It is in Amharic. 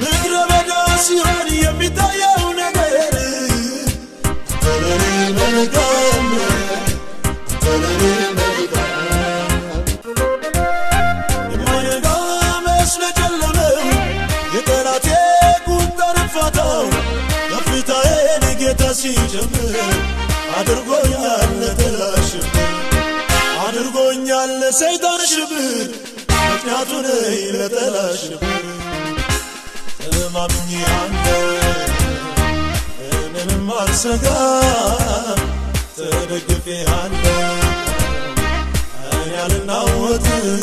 ምድረ በዳ ሲሆን የሚታየው ነገር መልካም የማይነጋ መስሎ ጨለመው የጠላቴ ቁጣ ነፋታው ከፍታዬን ጌታ ሲጀምር አድርጎኛል ለተላሽብር አድርጎኛል ለሰይጣን ሽብር ምክንያቱ ነኝ ለተላሽብር ተማምኜአለ ምንም አልሰጋም ተደግፌአለ እኔ አልናወጥም